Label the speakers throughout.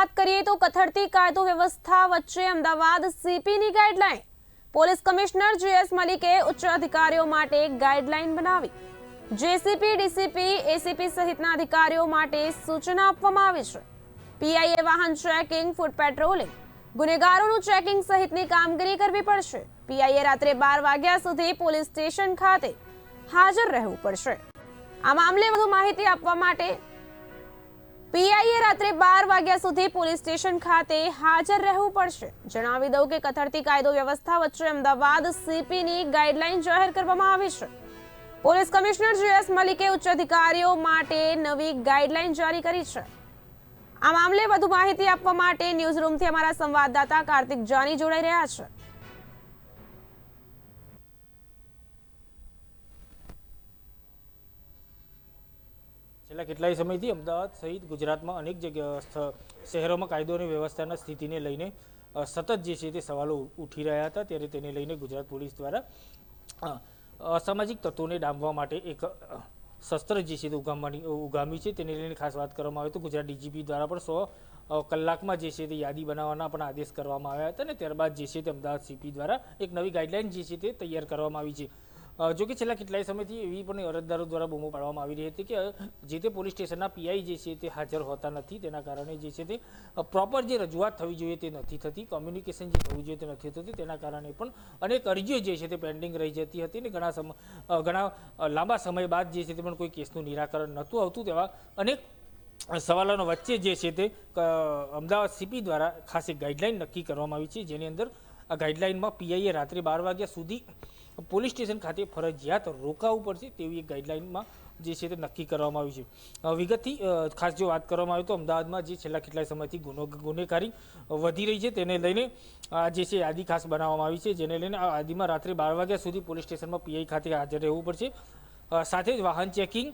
Speaker 1: વાત કરીએ તો કથળતી કાયદો વ્યવસ્થા વચ્ચે અમદાવાદ સીપીની ગાઈડલાઈન પોલીસ કમિશનર જીએસ મલિકે ઉચ્ચ અધિકારીઓ માટે ગાઈડલાઈન બનાવી જેસીપી ડીસીપી એસીપી સહિતના અધિકારીઓ માટે સૂચના આપવામાં આવી છે પીઆઈએ વાહન ચેકિંગ ફૂટ પેટ્રોલિંગ ગુનેગારોનું ચેકિંગ સહિતની કામગીરી કરવી પડશે પીઆઈએ રાત્રે 12 વાગ્યા સુધી પોલીસ સ્ટેશન ખાતે હાજર રહેવું પડશે આ મામલે વધુ માહિતી આપવા માટે પીઆઈએ રાત્રે 12 વાગ્યા સુધી પોલીસ સ્ટેશન ખાતે હાજર રહેવું પડશે જણાવી દઉં કે કથળતી કાયદો વ્યવસ્થા વચ્ચે અમદાવાદ સીપીની ગાઈડલાઈન જાહેર કરવામાં આવી છે પોલીસ કમિશનર જીએસ મલિકે ઉચ્ચ અધિકારીઓ માટે નવી ગાઈડલાઈન જારી કરી છે આ મામલે વધુ માહિતી આપવા માટે ન્યૂઝ રૂમથી અમારા સંવાદદાતા કાર્તિક જાની જોડાઈ રહ્યા છે
Speaker 2: છેલ્લા કેટલાય સમયથી અમદાવાદ સહિત ગુજરાતમાં અનેક જગ્યા શહેરોમાં કાયદો અને વ્યવસ્થાના સ્થિતિને લઈને સતત જે છે તે સવાલો ઉઠી રહ્યા હતા ત્યારે તેને લઈને ગુજરાત પોલીસ દ્વારા અસામાજિક તત્વોને ડામવા માટે એક શસ્ત્ર જે છે તે ઉગામી છે તેને લઈને ખાસ વાત કરવામાં આવે તો ગુજરાત ડીજીપી દ્વારા પણ 100 કલાકમાં જે છે તે યાદી બનાવવાના પણ આદેશ કરવામાં આવ્યા હતા અને ત્યારબાદ જે છે તે અમદાવાદ સીપી દ્વારા એક નવી ગાઈડલાઈન જે છે તે તૈયાર કરવામાં આવી છે જો કે છેલ્લા કેટલાય સમયથી એવી પણ અરજદારો દ્વારા બૂમો પાડવામાં આવી રહી હતી કે જે તે પોલીસ સ્ટેશનના પીઆઈ જે છે તે હાજર હોતા નથી તેના કારણે જે છે તે પ્રોપર જે રજૂઆત થવી જોઈએ તે નથી થતી કોમ્યુનિકેશન જે થવું જોઈએ તે નથી થતું તેના કારણે પણ અનેક અરજીઓ જે છે તે પેન્ડિંગ રહી જતી હતી અને ઘણા લાંબા સમય બાદ જે છે તે પણ કોઈ કેસનું નિરાકરણ નહોતું આવતું તેવા અનેક સવાલોનો વચ્ચે જે છે તે અમદાવાદ સીપી દ્વારા ખાસ એક ગાઈડલાઈન નક્કી કરવામાં આવી છે જેની અંદર આ ગાઈડલાઈનમાં પીઆઈએ રાત્રે 12 વાગ્યા સુધી પોલીસ સ્ટેશન ખાતે ફરજિયાત રોકાવું પડશે તેવી એક ગાઈડલાઈનમાં જે છે તે નક્કી કરવામાં આવી છે વિગતથી ખાસ જો વાત કરવામાં આવે તો અમદાવાદમાં જે છેલ્લા કેટલાય સમયથી ગુનેગારી વધી રહી છે તેને લઈને આ જે છે યાદી ખાસ બનાવવામાં આવી છે જેને લઈને આ યાદીમાં રાત્રે 12 વાગ્યા સુધી પોલીસ સ્ટેશનમાં પીઆઈ ખાતે હાજર રહેવું પડશે સાથે જ વાહન ચેકિંગ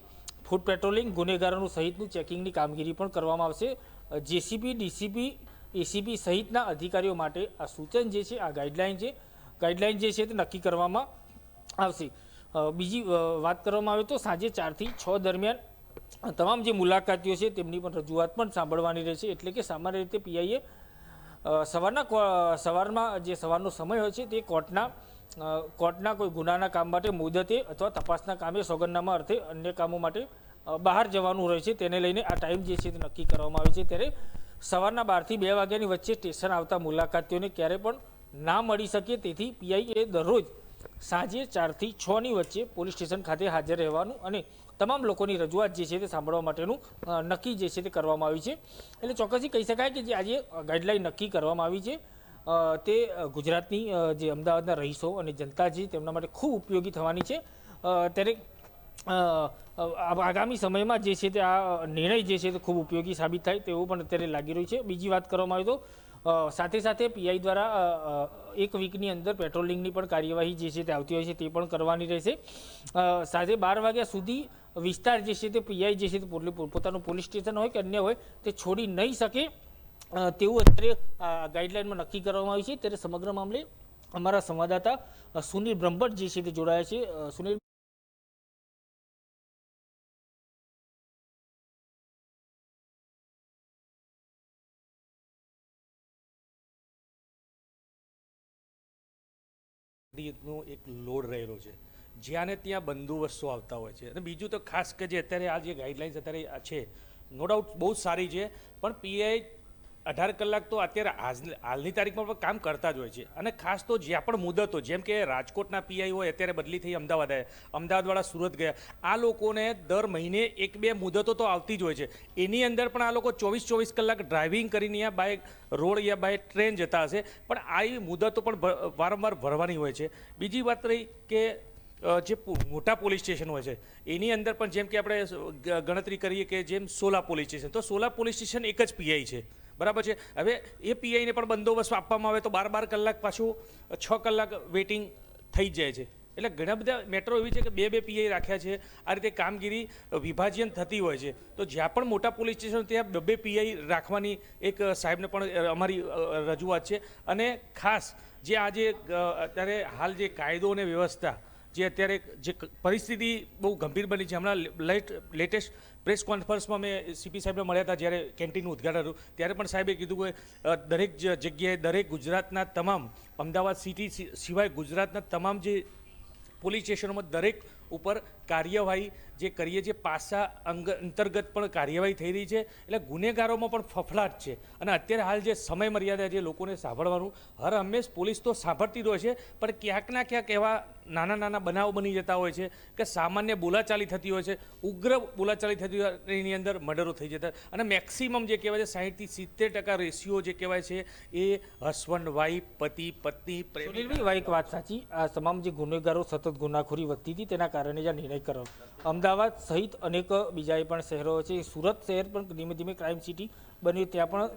Speaker 2: ફૂટ પેટ્રોલિંગ ગુનેગારોનું સહિતનું ચેકિંગની કામગીરી પણ કરવામાં આવશે જેસીપી ડીસીપી એસીપી સહિતના અધિકારીઓ માટે આ સૂચન જે છે આ ગાઈડલાઈન જે છે તે નક્કી કરવામાં આવશે બીજી વાત કરવામાં આવે તો સાંજે 4 થી 6 દરમિયાન તમામ જે મુલાકાતીઓ છે તેમની પણ રજૂઆત પણ સાંભળવાની રહેશે એટલે કે સામાન્ય રીતે પીઆઈએ સવારમાં જે સવારનો સમય હોય છે તે કોર્ટના કોઈ ગુનાના કામ માટે મુદતે અથવા તપાસના કામે સોગંદનામા અર્થે અન્ય કામો માટે બહાર જવાનું રહે છે તેને લઈને આ ટાઈમ જે છે તે નક્કી કરવામાં આવે છે ત્યારે સવારના 12 થી 2 વાગ્યાની વચ્ચે સ્ટેશન આવતા મુલાકાતીઓને ક્યારે પણ ના મળી શકે તેથી પીઆઈએ દરરોજ સાંજે 4 થી 6 ની વચ્ચે પોલીસ સ્ટેશન ખાતે હાજર રહેવાનું અને તમામ લોકોની રજૂઆત જે છે તે સાંભળવા માટેનું નક્કી જે છે તે કરવામાં આવી છે એટલે ચોક્કસથી કહી શકાય કે જે આજે ગાઈડલાઈન નક્કી કરવામાં આવી છે તે ગુજરાતની જે અમદાવાદના રહીશો અને જનતા છે તેમના માટે ખૂબ ઉપયોગી થવાની છે ત્યારે આગામી સમયમાં જે છે તે આ નિર્ણય જે છે તે ખૂબ ઉપયોગી સાબિત થાય તેવું પણ અત્યારે લાગી રહ્યું છે બીજી વાત કરવામાં આવે તો સાથે સાથે પીઆઈ દ્વારા એક વીકની અંદર પેટ્રોલિંગની પણ કાર્યવાહી જે છે તે આવતી હોય છે તે પણ કરવાની રહેશે સાંજે 12 વાગ્યા સુધી વિસ્તાર જે છે તે પીઆઈ જે છે તે પોતાનું પોલીસ સ્ટેશન હોય કે અન્ય હોય તે છોડી નહીં શકે તેવું અત્યારે ગાઈડલાઈનમાં નક્કી કરવામાં આવ્યું છે ત્યારે સમગ્ર મામલે અમારા સંવાદદાતા સુનિલ બ્રહ્મભટ્ટ જે છે તે જોડાયા છે સુનિલ
Speaker 3: નો એક લોડ રહેલો છે જ્યાં ને ત્યાં બંદોબસ્તો આવતા હોય છે અને બીજું તો ખાસ કે જે અત્યારે આ જે ગાઈડલાઇન્સ અત્યારે છે નો ડાઉટ બહુ સારી છે પણ પીઆઈ 18 કલાક તો અત્યારે હાલની તારીખમાં પણ કામ કરતા જ હોય છે અને ખાસ તો જ્યાં પણ મુદતો જેમ કે રાજકોટના પીઆઈ હોય અત્યારે બદલી થઈ અમદાવાદ આવ્યા અમદાવાદવાળા સુરત ગયા આ લોકોને દર મહિને 1-2 મુદતો તો આવતી જ હોય છે એની અંદર પણ આ લોકો 24 કલાક ડ્રાઇવિંગ કરીને યા બાય રોડ યા બાય ટ્રેન જતા હશે પણ આ મુદતો પણ વારંવાર ભરવાની હોય છે બીજી વાત રહી કે જે મોટા પોલીસ સ્ટેશન હોય છે એની અંદર પણ જેમ કે આપણે ગણતરી કરીએ કે જેમ સોલા પોલીસ સ્ટેશન તો સોલા પોલીસ સ્ટેશન એક જ પીઆઈ છે બરાબર છે હવે એ પીઆઈને પણ બંદોબસ્ત આપવામાં આવે તો 12 કલાક પાછું 6 કલાક વેઇટિંગ થઈ જાય છે એટલે ઘણા બધા મેટ્રો એવી છે કે 2 પીઆઈ રાખ્યા છે આ રીતે કામગીરી વિભાજન થતી હોય છે તો જ્યાં પણ મોટા પોલીસ સ્ટેશન ત્યાં 2 પીઆઈ રાખવાની એક સાહેબને પણ અમારી રજૂઆત છે અને ખાસ જે આજે અત્યારે હાલ જે કાયદો અને વ્યવસ્થા જે અત્યારે જે પરિસ્થિતિ બહુ ગંભીર બની છે. હમણાં લેટેસ્ટ પ્રેસ કોન્ફરન્સમાં મેં સીપી સાહેબને મળ્યા હતા જ્યારે કેન્ટીનનું ઉદ્ઘાટન હતું, ત્યારે પણ સાહેબે કીધું કે દરેક જગ્યાએ દરેક ગુજરાતના તમામ અમદાવાદ સિટી સિવાય ગુજરાતના તમામ જે પોલીસ સ્ટેશનોમાં દરેક ઉપર કાર્યવાહી જે કરીએ છીએ પાસા અંતર્ગત પણ કાર્યવાહી થઈ રહી છે. એટલે ગુનેગારોમાં પણ ફફડાટ છે. અને અત્યારે હાલ જે સમય મર્યાદા જે લોકોને સાંભળવાનું હર હંમેશ પોલીસ તો સાંભળતી જ હોય છે, પણ ક્યાંક ના ક્યાંક એવા નાના નાના બનાવો બની જતા હોય છે કે સામાન્ય બોલાચાલી થતી હોય છે, ઉગ્ર બોલાચાલી થતી હોય એની અંદર મર્ડરો થઈ જતા, અને મેક્સિમમ જે કહેવાય છે 60 થી 70% રેશિયો જે કહેવાય છે એ હસબન્ડ વાઈફ, પતિ પત્ની,
Speaker 2: સુનિલભાઈ, એક વાત સાચી, આ તમામ જે ગુનેગારો સતત ગુનાખોરી વધતી હતી તેના કારણે જે નિર્ણય કર્યો. અમદાવાદ સહિત અનેક બીજા પણ શહેરો છે, સુરત શહેર પણ ધીમે ધીમે ક્રાઇમ સિટી બન્યું, ત્યાં પણ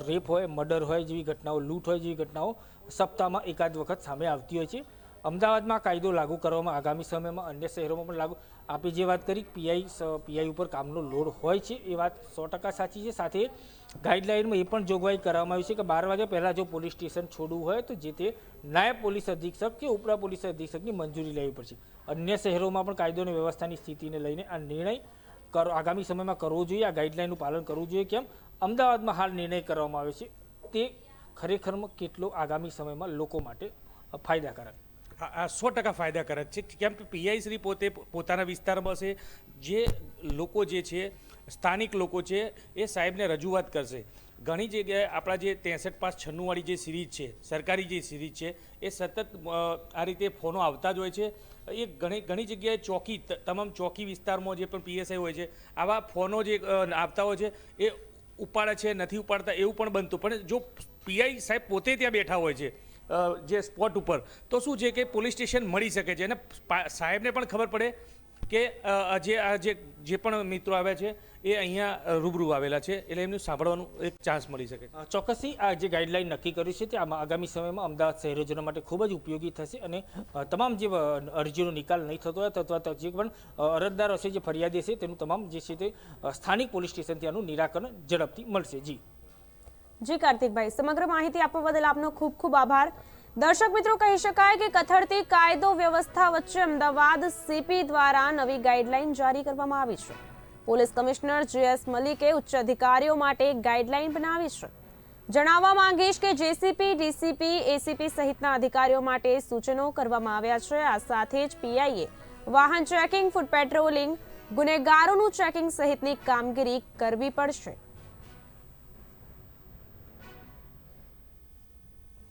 Speaker 2: રેપ હોય, મર્ડર હોય જેવી ઘટનાઓ, લૂંટ હોય જેવી ઘટનાઓ સપ્તાહમાં એકાદ વખત સામે આવતી હોય છે. અમદાવાદમાં કાયદો લાગુ કરવામાં આગામી સમયમાં અન્ય શહેરોમાં પણ લાગુ, આપે જે વાત કરી પીઆઈ ઉપર કામનો લોડ હોય છે એ વાત 100% સાચી છે. સાથે ગાઈડલાઇનમાં એ પણ જોગવાઈ કરવામાં આવી છે કે 12 વાગ્યા પહેલાં જો પોલીસ સ્ટેશન છોડવું હોય તો જે તે નાયબ પોલીસ અધિક્ષક કે ઉપરા પોલીસ અધિક્ષકની મંજૂરી લેવી પડશે. અન્ય શહેરોમાં પણ કાયદો અને વ્યવસ્થાની સ્થિતિને લઈને આ નિર્ણય આગામી સમયમાં કરવો જોઈએ, આ ગાઈડલાઇનનું પાલન કરવું જોઈએ. કેમ અમદાવાદમાં હાલ નિર્ણય કરવામાં આવે છે તે ખરેખરમાં કેટલો આગામી સમયમાં લોકો માટે ફાયદાકારક?
Speaker 3: આ 100% ફાયદાકારક છે. કેમ કે પીઆઈ શ્રી પોતે પોતાના વિસ્તારમાં છે, જે લોકો જે છે સ્થાનિક લોકો છે એ સાહેબને રજૂઆત કરશે. ઘણી જગ્યાએ આપણા જે 63-96 વાળી જે સિરીઝ છે, સરકારી જે સિરીઝ છે, એ સતત આ રીતે ફોનો આવતા જ હોય છે. એ ઘણી જગ્યાએ ચોકી, તમામ ચોકી વિસ્તારમાં જે પણ પીએસઆઈ હોય છે, આવા ફોનો જે આવતા હોય છે એ ઉપાડે છે, નથી ઉપાડતા એવું પણ બનતું. પણ જો પીઆઈ સાહેબ પોતે ત્યાં બેઠા હોય છે જે સ્પોટ ઉપર, તો શું છે કે પોલીસ સ્ટેશન મળી શકે છે અને સાહેબને પણ ખબર પડે કે જે પણ મિત્રો આવ્યા છે એ અહીંયા રૂબરૂ આવેલા છે, એટલે એમનું સાંભળવાનું એક ચાન્સ મળી શકે.
Speaker 2: ચોક્કસથી આ જે ગાઈડલાઇન નક્કી કર્યું છે તે આગામી સમયમાં અમદાવાદ શહેરીજનો માટે ખૂબ જ ઉપયોગી થશે અને તમામ જે અરજીનો નિકાલ નહીં થતો હોય અથવા જે પણ અરજદારો છે, જે ફરિયાદી છે, તેનું તમામ જે છે તે સ્થાનિક પોલીસ સ્ટેશન ત્યાંનું નિરાકરણ ઝડપથી મળશે.
Speaker 1: જી કાર્તિકભાઈ, સમગ્ર માહિતી આપવા બદલ આપનો ખૂબ ખૂબ આભાર. દર્શક મિત્રો, કહી શકાય કે કથળતી કાયદો વ્યવસ્થા વચ્ચે અમદાવાદ સીપી દ્વારા નવી ગાઈડલાઈન જારી કરવામાં આવી છે. પોલીસ કમિશનર JS મલિકે ઉચ્ચ અધિકારીઓ માટે ગાઈડલાઈન બનાવી છે. જણાવવા માંગીશ કે જેસીપી, ડીસીપી, એસીપી સહિતના અધિકારીઓ માટે સૂચનો કરવામાં આવ્યા છે. આ સાથે જ પીઆઈએ વાહન ચેકિંગ, ફૂટ પેટ્રોલિંગ, ગુનેગારોનું ચેકિંગ સહિતની કામગીરી કરવી પડશે.